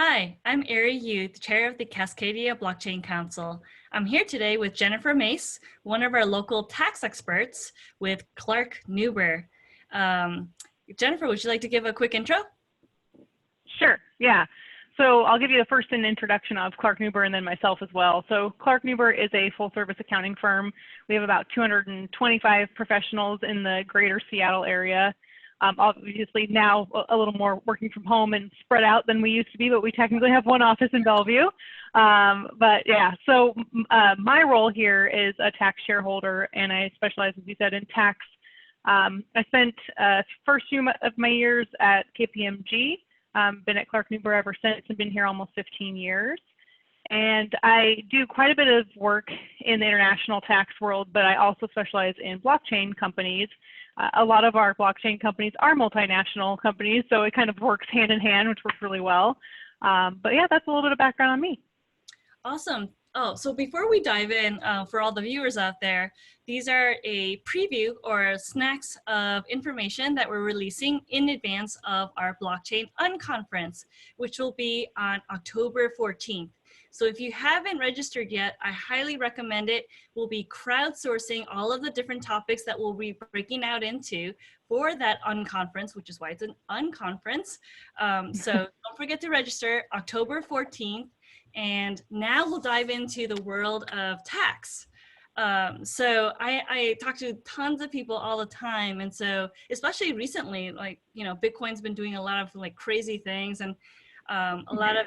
Hi, I'm Arry Yu, the chair of the Cascadia Blockchain Council. I'm here today with Jennifer Mace, one of our local tax experts with Clark Nuber. Jennifer, would you like to give a quick intro? Sure, yeah. So I'll give you the first introduction of Clark Nuber and then myself as well. So Clark Nuber is a full service accounting firm. We have about 225 professionals in the greater Seattle area. Obviously now a little more working from home and spread out than we used to be, but we technically have one office in Bellevue. But yeah, so my role here is a tax shareholder, and I specialize, as you said, in tax. I spent first few of my years at KPMG, been at Clark Nuber ever since and been here almost 15 years. And I do quite a bit of work in the international tax world, but I also specialize in blockchain companies. A lot of our blockchain companies are multinational companies, so it kind of works hand in hand, which works really well. But yeah, that's a little bit of background on me. Awesome. Oh, so before we dive in, for all the viewers out there, these are a preview or snacks of information that we're releasing in advance of our Blockchain UNconference, which will be on October 14th. So if you haven't registered yet, I highly recommend it. We'll be crowdsourcing all of the different topics that we'll be breaking out into for that unconference, which is why it's an unconference. So don't forget to register October 14th. And now we'll dive into the world of tax. So I talk to tons of people all the time. And so especially recently, like, you know, Bitcoin's been doing a lot of like crazy things, and a lot of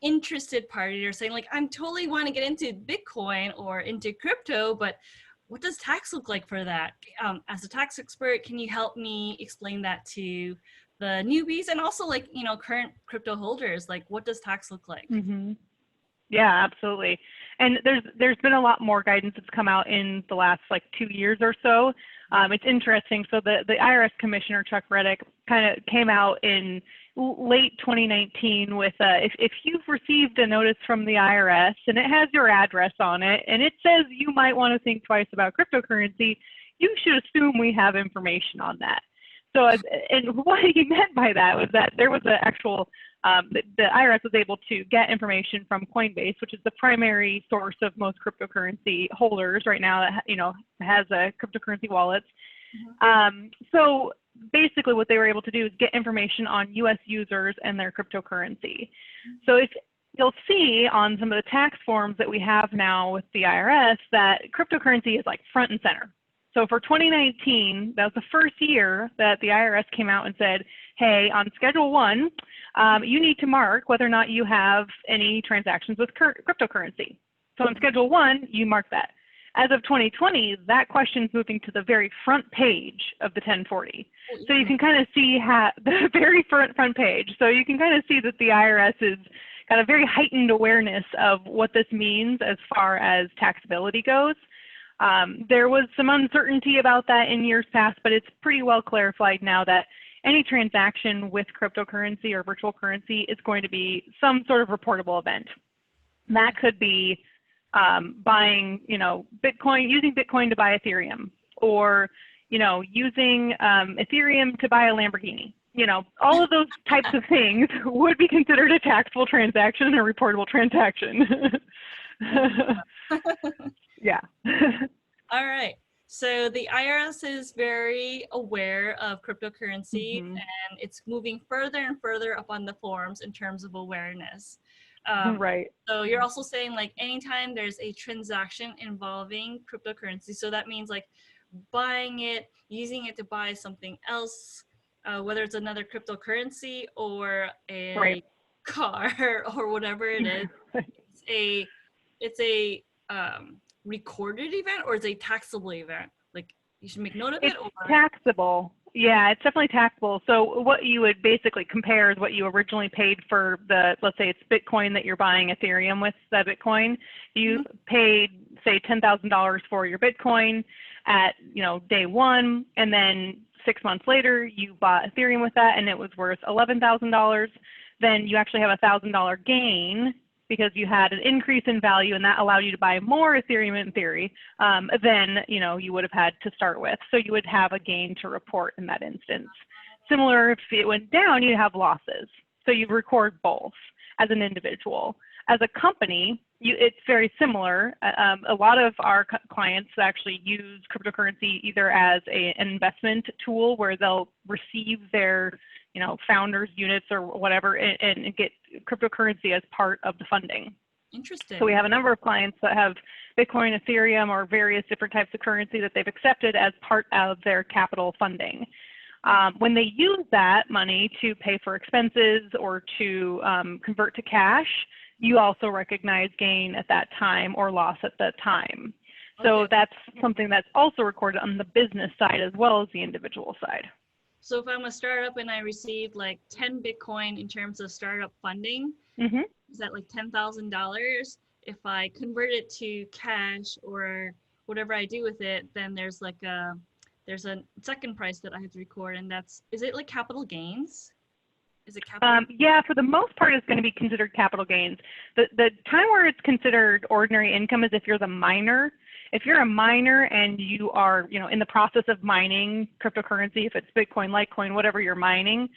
interested parties are saying like, I'm totally want to get into Bitcoin or into crypto, but what does tax look like for that? As a tax expert, can you help me explain that to the newbies and also, like, you know, current crypto holders? Like, what does tax look like? Mm-hmm. Yeah, absolutely. And there's been a lot more guidance that's come out in the last like 2 years or so. It's interesting. So the IRS Commissioner, Chuck Reddick, kind of came out in late 2019 with if you've received a notice from the IRS and it has your address on it and it says you might want to think twice about cryptocurrency, you should assume we have information on that. So, and what he meant by that was that there was an actual the IRS was able to get information from Coinbase, which is the primary source of most cryptocurrency holders right now that, you know, has a cryptocurrency wallets. So basically what they were able to do is get information on US users and their cryptocurrency. So if you'll see on some of the tax forms that we have now with the IRS that cryptocurrency is like front and center. So for 2019, that was the first year that the IRS came out and said, hey, on Schedule 1, you need to mark whether or not you have any transactions with cryptocurrency. So on Schedule 1, you mark that. As of 2020, that question is moving to the very front page of the 1040. So you can kind of see the very front page. So you can kind of see that the IRS is got a very heightened awareness of what this means as far as taxability goes. There was some uncertainty about that in years past, but it's pretty well clarified now that any transaction with cryptocurrency or virtual currency is going to be some sort of reportable event. That could be buying, you know, Bitcoin, using Bitcoin to buy Ethereum, or, you know, using Ethereum to buy a Lamborghini. You know, all of those types of things would be considered a taxable transaction and a reportable transaction. Yeah. All right. So the IRS is very aware of cryptocurrency, and it's moving further and further up on the forms in terms of awareness. Right. So you're also saying like anytime there's a transaction involving cryptocurrency, so that means like buying it, using it to buy something else, whether it's another cryptocurrency or a car or whatever it is, it's a recorded event, or is a taxable event? Like, you should make note of it? It's taxable. Yeah, it's definitely taxable. So what you would basically compare is what you originally paid for the, let's say it's Bitcoin that you're buying Ethereum with, that Bitcoin. You paid, say, $10,000 for your Bitcoin at, you know, day one, and then 6 months later you bought Ethereum with that and it was worth $11,000. Then you actually have $1,000 gain because you had an increase in value, and that allowed you to buy more Ethereum in theory than, you know, you would have had to start with. So you would have a gain to report in that instance. Similar, if it went down, you'd have losses. So you'd record both. as an individual. As a company, it's very similar. A lot of our clients actually use cryptocurrency either as an investment tool where they'll receive their founders units or whatever and get cryptocurrency as part of the funding. Interesting. So we have a number of clients that have Bitcoin, Ethereum, or various different types of currency that they've accepted as part of their capital funding. When they use that money to pay for expenses or to convert to cash, you also recognize gain at that time or loss at that time. So that's something that's also recorded on the business side as well as the individual side. So if I'm a startup and I receive like 10 Bitcoin in terms of startup funding, is that like $10,000? If I convert it to cash or whatever I do with it, then there's like there's a second price that I have to record, and is it like capital gains? Is it capital? Yeah, for the most part, it's going to be considered capital gains. The time where it's considered ordinary income is if you're the miner. If you're a miner and you are, in the process of mining cryptocurrency, if it's Bitcoin, Litecoin, whatever you're mining,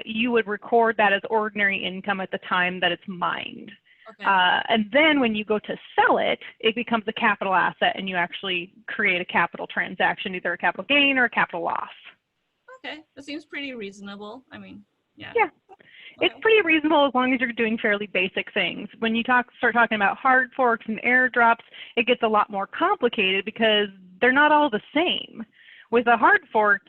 you would record that as ordinary income at the time that it's mined. And then when you go to sell it, it becomes a capital asset and you actually create a capital transaction, either a capital gain or a capital loss. Okay, that seems pretty reasonable. I mean, yeah. It's pretty reasonable as long as you're doing fairly basic things. When you start talking about hard forks and airdrops, it gets a lot more complicated because they're not all the same. With a hard fork,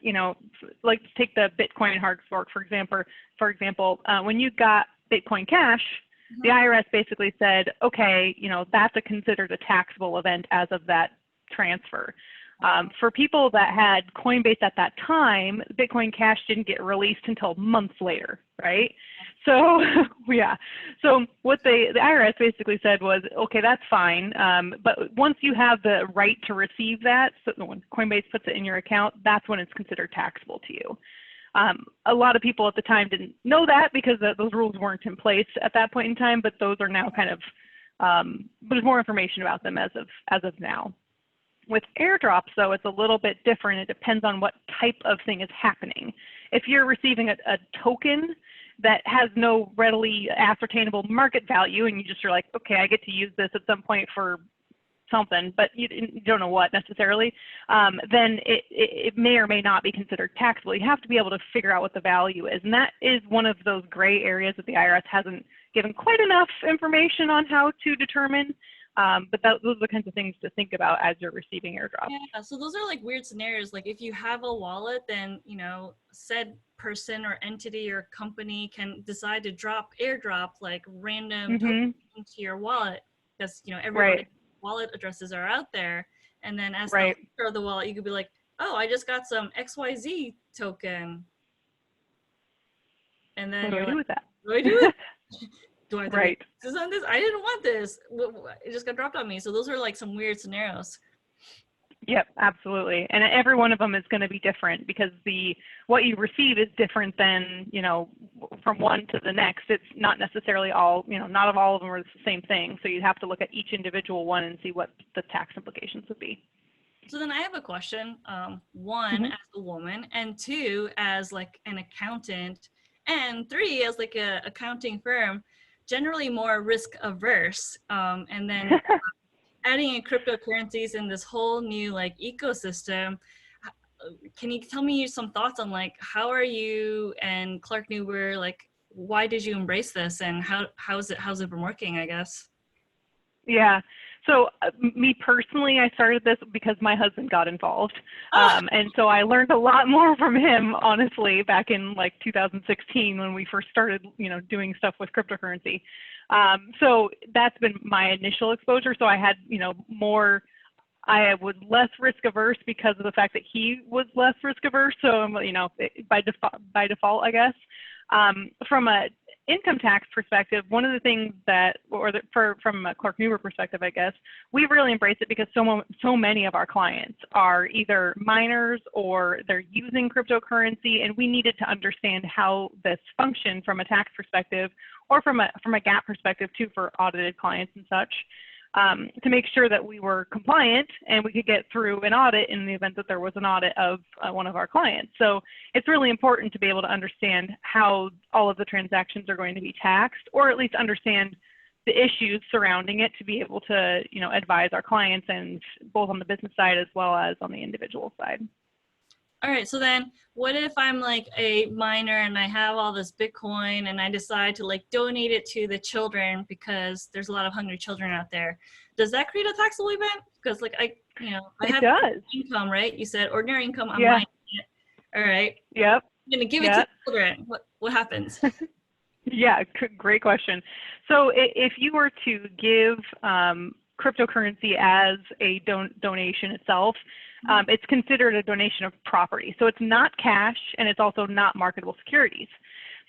like take the Bitcoin hard fork, for example, when you got Bitcoin Cash, the IRS basically said, okay, that's considered a taxable event as of that transfer. For people that had Coinbase at that time, Bitcoin Cash didn't get released until months later, right? So, So what the IRS basically said was, okay, that's fine, but once you have the right to receive that, so when Coinbase puts it in your account, that's when it's considered taxable to you. A lot of people at the time didn't know that because those rules weren't in place at that point in time, but those are now kind of, there's more information about them as of now. With airdrops, though, it's a little bit different. It depends on what type of thing is happening. If you're receiving a token that has no readily ascertainable market value and you're like, okay, I get to use this at some point for something, but you don't know what necessarily, then it may or may not be considered taxable. You have to be able to figure out what the value is. And that is one of those gray areas that the IRS hasn't given quite enough information on how to determine. But those are the kinds of things to think about as you're receiving airdrops. Yeah, so those are like weird scenarios. Like if you have a wallet, then, said person or entity or company can decide to airdrop like random tokens into your wallet because, everybody's wallet addresses are out there. And then as the owner of the wallet, you could be like, oh, I just got some XYZ token. And then what do I do with that? What do I do with it? Do I have to pay taxes on this? I didn't want this. It just got dropped on me. So those are like some weird scenarios. Yep, absolutely. And every one of them is going to be different because what you receive is different than, from one to the next. It's not necessarily all, not all of them are the same thing. So you'd have to look at each individual one and see what the tax implications would be. So then I have a question. One, as a woman, and two, as like an accountant, and three, as like a accounting firm. Generally more risk averse, and then adding in cryptocurrencies in this whole new like ecosystem. Can you tell me some thoughts on like how are you and Clark Nuber, like why did you embrace this and how's it been working, I guess? Yeah. So me personally, I started this because my husband got involved. And so I learned a lot more from him, honestly, back in like 2016 when we first started, doing stuff with cryptocurrency. So that's been my initial exposure. So I had, I was less risk averse because of the fact that he was less risk averse. So, by default, I guess. From a income tax perspective, one of the things from a Clark Nuber perspective, I guess, we've really embraced it because so many of our clients are either miners or they're using cryptocurrency, and we needed to understand how this functioned from a tax perspective or from a GAAP perspective too for audited clients and such. to make sure that we were compliant and we could get through an audit in the event that there was an audit of one of our clients. So it's really important to be able to understand how all of the transactions are going to be taxed, or at least understand the issues surrounding it to be able to, advise our clients, and both on the business side as well as on the individual side. All right, so then what if I'm like a miner and I have all this Bitcoin and I decide to like donate it to the children because there's a lot of hungry children out there? Does that create a taxable event? Because like I have income, right? You said ordinary income, I'm mining it. All right. Yep. I'm gonna give it to the children. What happens? Yeah, great question. So if you were to give cryptocurrency as a donation itself, it's considered a donation of property. So it's not cash, and it's also not marketable securities.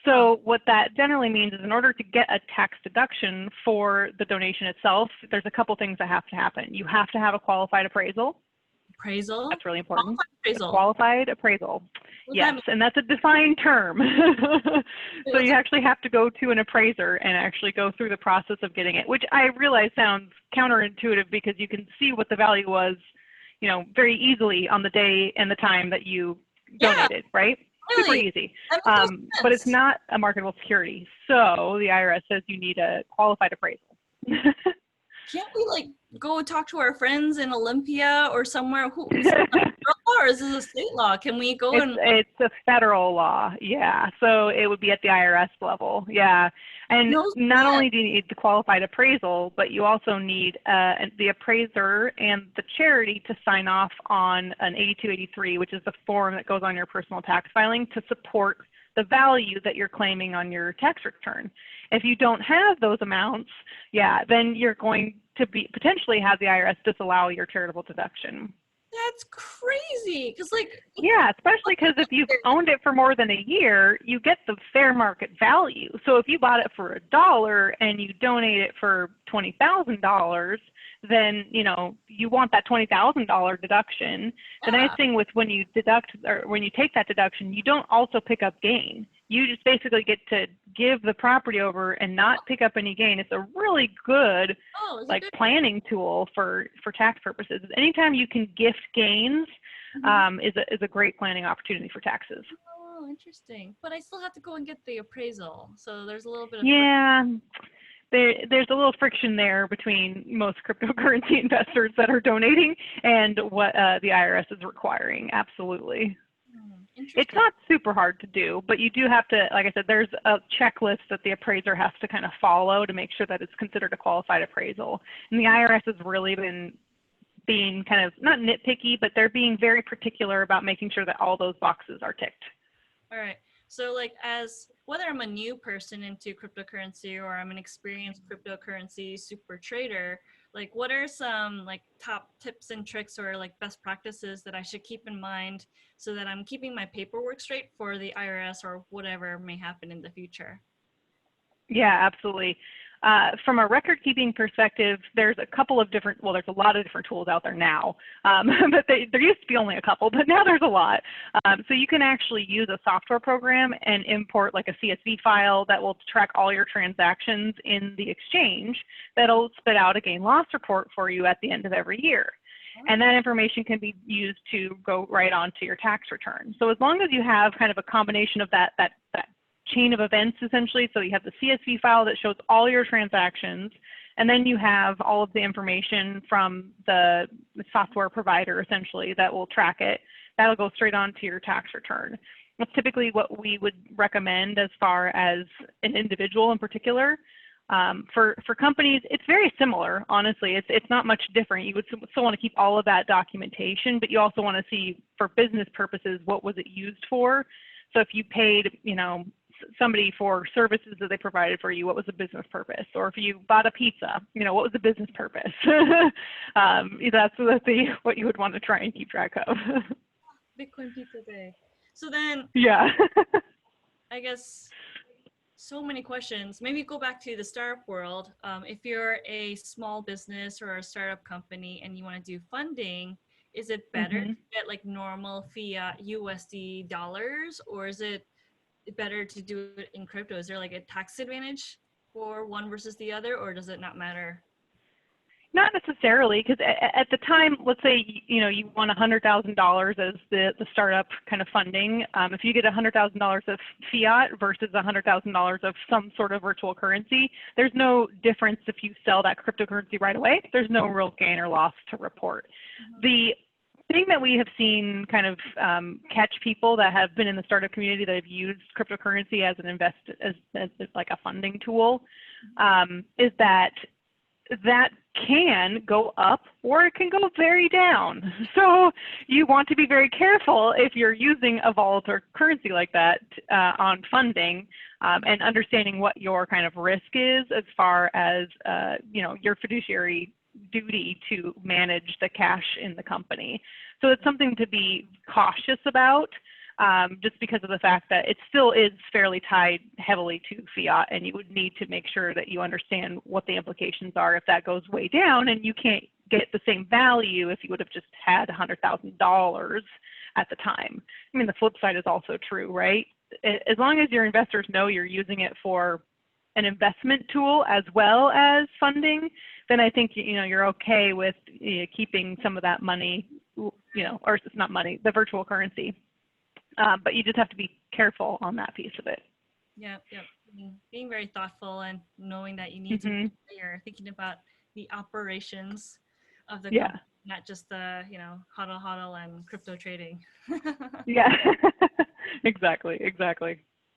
So what that generally means is, in order to get a tax deduction for the donation itself, there's a couple things that have to happen. You have to have a qualified appraisal. Appraisal? That's really important. Qualified appraisal. Yes, and that's a defined term. So you actually have to go to an appraiser and actually go through the process of getting it, which I realize sounds counterintuitive because you can see what the value was, very easily on the day and the time that you donated, right? Really? Super easy. But it's not a marketable security. So the IRS says you need a qualified appraisal. Can't we like go talk to our friends in Olympia or somewhere? Or is this a state law? Can we go It's a federal law, yeah. So it would be at the IRS level, yeah. And not only do you need the qualified appraisal, but you also need the appraiser and the charity to sign off on an 8283, which is the form that goes on your personal tax filing to support the value that you're claiming on your tax return. If you don't have those amounts, then you're going to potentially have the IRS disallow your charitable deduction. That's crazy, because especially because if you've owned it for more than a year, you get the fair market value. So if you bought it for $1 and you donate it for $20,000, then you want that $20,000 deduction. The nice thing with when you deduct, or when you take that deduction, you don't also pick up gain. You just basically get to give the property over and not pick up any gain. It's a really good planning tool for tax purposes. Anytime you can gift gains is a great planning opportunity for taxes. Oh, interesting. But I still have to go and get the appraisal. So there's a little bit of there's a little friction there between most cryptocurrency investors that are donating and what the IRS is requiring. Absolutely. It's not super hard to do, but you do have to, like I said, there's a checklist that the appraiser has to kind of follow to make sure that it's considered a qualified appraisal. And the IRS has really been being kind of, not nitpicky, but they're being very particular about making sure that all those boxes are ticked. All right. So like whether I'm a new person into cryptocurrency or I'm an experienced cryptocurrency super trader, like what are some like top tips and tricks or like best practices that I should keep in mind so that I'm keeping my paperwork straight for the IRS or whatever may happen in the future? Yeah, absolutely. From a record keeping perspective, there's a couple of different, well, there's a lot of different tools out there now, but there used to be only a couple, but now there's a lot. So you can actually use a software program and import like a CSV file that will track all your transactions in the exchange. That'll spit out a gain loss report for you at the end of every year. And that information can be used to go right onto your tax return. So as long as you have kind of a combination of that chain of events, essentially, so you have the CSV file that shows all your transactions, and then you have all of the information from the software provider, essentially, that will track it. That'll go straight onto your tax return. That's typically what we would recommend as far as an individual in particular. For companies, it's very similar, honestly. It's not much different. You would still want to keep all of that documentation, but you also want to see, for business purposes, what was it used for. So if you paid, somebody for services that they provided for you, what was the business purpose? Or if you bought a pizza, what was the business purpose? That's what you would want to try and keep track of. Bitcoin Pizza Day. So then, I guess so many questions. Maybe go back to the startup world. If you're a small business or a startup company and you want to do funding, is it better to get like normal fiat USD dollars, or is it better to do it in crypto? Is there like a tax advantage for one versus the other, or does it not matter? Not necessarily, because at the time, let's say you want $100,000 as the startup kind of funding. If you get $100,000 of fiat versus $100,000 of some sort of virtual currency, there's no difference if you sell that cryptocurrency right away. There's no real gain or loss to report. The thing that we have seen kind of catch people that have been in the startup community that have used cryptocurrency as an as like a funding tool is that can go up or it can go very down. So you want to be very careful if you're using a volatile currency like that on funding and understanding what your kind of risk is as far as your fiduciary duty to manage the cash in the company. So it's something to be cautious about. Just because of the fact that it still is fairly tied heavily to fiat, and you would need to make sure that you understand what the implications are if that goes way down and you can't get the same value if you would have just had $100,000 at the time. I mean, the flip side is also true, right? As long as your investors know you're using it for an investment tool as well as funding, then I think you're okay with keeping some of that money, or it's not money, the virtual currency. But you just have to be careful on that piece of it. Yeah. Being very thoughtful and knowing that you need to, you're thinking about the operations of the company, not just the, hodl and crypto trading. Yeah, exactly.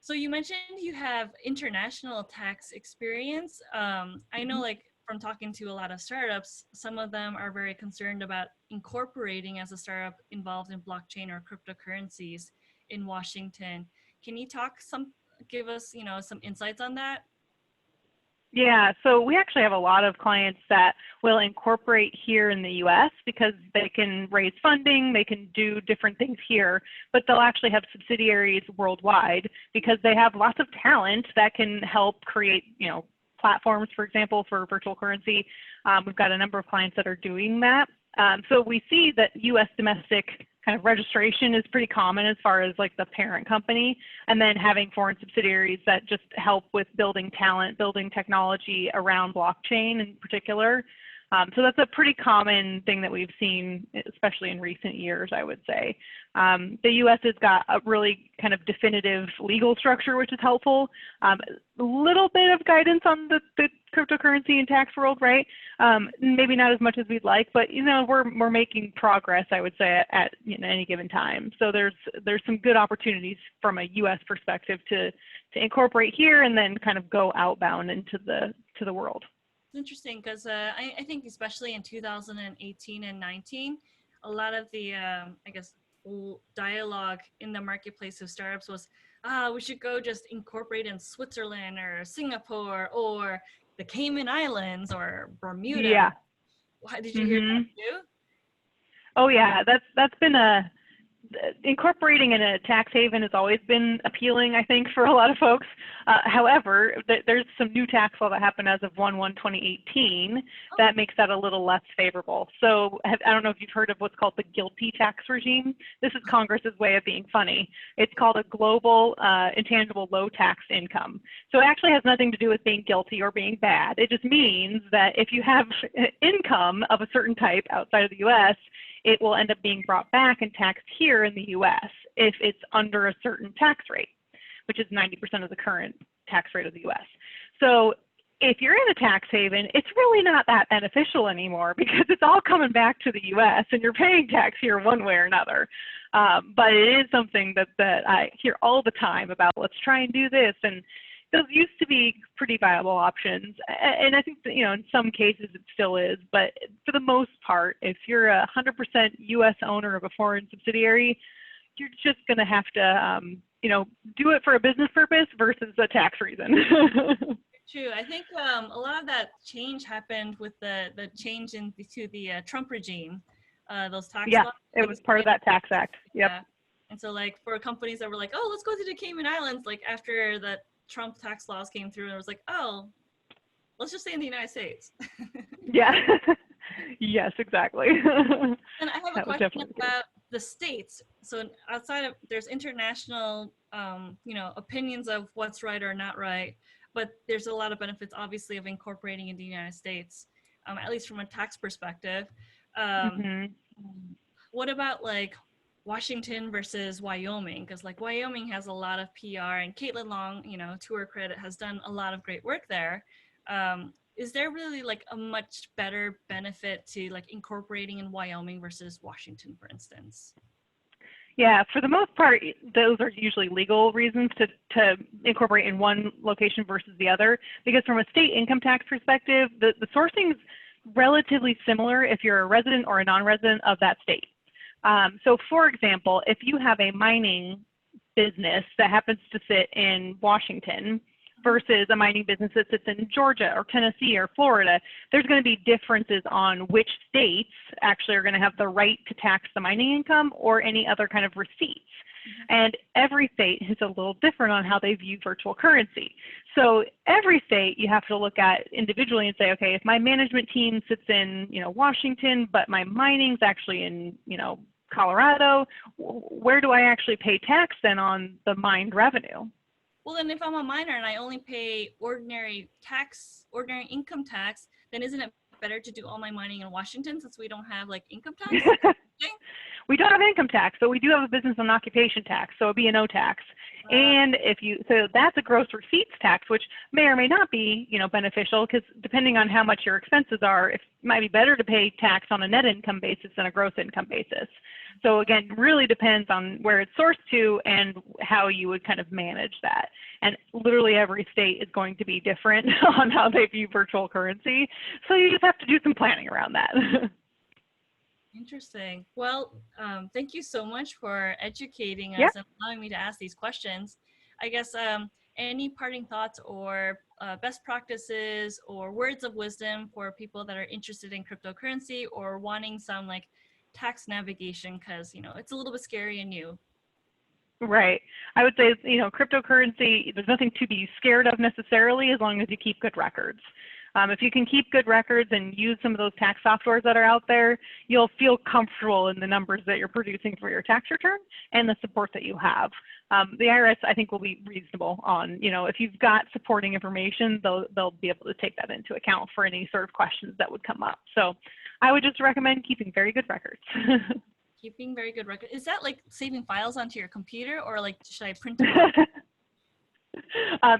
So you mentioned you have international tax experience. I know from talking to a lot of startups, some of them are very concerned about incorporating as a startup involved in blockchain or cryptocurrencies in Washington. Can you give us, some insights on that? Yeah, so we actually have a lot of clients that will incorporate here in the US because they can raise funding, they can do different things here, but they'll actually have subsidiaries worldwide because they have lots of talent that can help create, platforms, for example, for virtual currency. We've got a number of clients that are doing that. So we see that US domestic kind of registration is pretty common as far as like the parent company, and then having foreign subsidiaries that just help with building talent, building technology around blockchain in particular. So that's a pretty common thing that we've seen, especially in recent years, I would say. The US has got a really kind of definitive legal structure, which is helpful. A little bit of guidance on the cryptocurrency and tax world, right? Maybe not as much as we'd like, but we're making progress, I would say, at any given time. So there's some good opportunities from a US perspective to incorporate here and then kind of go outbound into the world. It's interesting because I think especially in 2018 and 19, a lot of the, dialogue in the marketplace of startups was, we should go just incorporate in Switzerland or Singapore or the Cayman Islands or Bermuda. Yeah. Did you hear that too? Oh yeah, that's been incorporating in a tax haven has always been appealing, I think, for a lot of folks. However, there's some new tax law that happened as of 1/1/2018 that makes that a little less favorable. So I don't know if you've heard of what's called the GILTI tax regime. This is Congress's way of being funny. It's called a global intangible low tax income. So it actually has nothing to do with being guilty or being bad. It just means that if you have income of a certain type outside of the US, it will end up being brought back and taxed here in the US if it's under a certain tax rate, which is 90% of the current tax rate of the US. So if you're in a tax haven, it's really not that beneficial anymore because it's all coming back to the US and you're paying tax here one way or another. But it is something that I hear all the time about, let's try and do this. And those used to be pretty viable options. And I think that, in some cases it still is, but for the most part, if you're a 100% US owner of a foreign subsidiary, you're just going to have to, do it for a business purpose versus a tax reason. True. I think a lot of that change happened with the change to the Trump regime, those tax laws. It was part of that tax act. Yep. Yeah. And so for companies that were like, oh, let's go to the Cayman Islands, after the Trump tax laws came through, and it was like, oh, let's just stay in the United States. Yeah. Yes, exactly. And I have a question about the states. So outside of, there's international, opinions of what's right or not right, but there's a lot of benefits, obviously, of incorporating in the United States. at least from a tax perspective. Hmm. What about like Washington versus Wyoming? Because like Wyoming has a lot of PR, and Caitlin Long, to her credit, has done a lot of great work there. Is there really like a much better benefit to like incorporating in Wyoming versus Washington, for instance? Yeah, for the most part, those are usually legal reasons to incorporate in one location versus the other, because from a state income tax perspective, the sourcing's relatively similar if you're a resident or a non-resident of that state. So for example, if you have a mining business that happens to sit in Washington versus a mining business that sits in Georgia or Tennessee or Florida, there's going to be differences on which states actually are going to have the right to tax the mining income or any other kind of receipts. And every state is a little different on how they view virtual currency. So every state you have to look at individually and say, okay, if my management team sits in, Washington, but my mining's actually in, Colorado, where do I actually pay tax then on the mined revenue? Well, then if I'm a minor and I only pay ordinary income tax, then isn't it better to do all my mining in Washington since we don't have like income tax? We don't have income tax, but we do have a business and occupation tax, so a B&O tax. And so that's a gross receipts tax, which may or may not be, beneficial, because depending on how much your expenses are, it might be better to pay tax on a net income basis than a gross income basis. So again, really depends on where it's sourced to and how you would kind of manage that. And literally every state is going to be different on how they view virtual currency. So you just have to do some planning around that. Interesting. Well, thank you so much for educating us Yeah. and allowing me to ask these questions. I guess any parting thoughts or best practices or words of wisdom for people that are interested in cryptocurrency or wanting some like tax navigation, because it's a little bit scary and new. Right. I would say, cryptocurrency, there's nothing to be scared of necessarily as long as you keep good records. If you can keep good records and use some of those tax softwares that are out there, you'll feel comfortable in the numbers that you're producing for your tax return and the support that you have. The IRS, I think, will be reasonable on, if you've got supporting information, they'll be able to take that into account for any sort of questions that would come up. So I would just recommend keeping very good records. Keeping very good record. Is that like saving files onto your computer, or like should I print them out?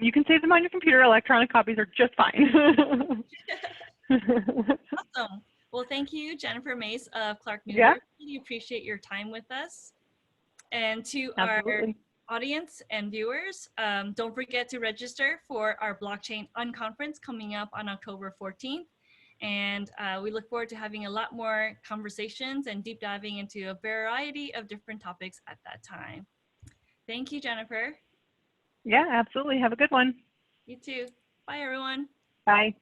You can save them on your computer. Electronic copies are just fine. Awesome. Well, thank you, Jennifer Mace of Clark Nuber. Yeah. Really appreciate your time with us. And to Absolutely. our audience and viewers, don't forget to register for our Blockchain UNconference coming up on October 14th. And we look forward to having a lot more conversations and deep diving into a variety of different topics at that time. Thank you, Jennifer. Yeah, absolutely. Have a good one. You too. Bye, everyone. Bye.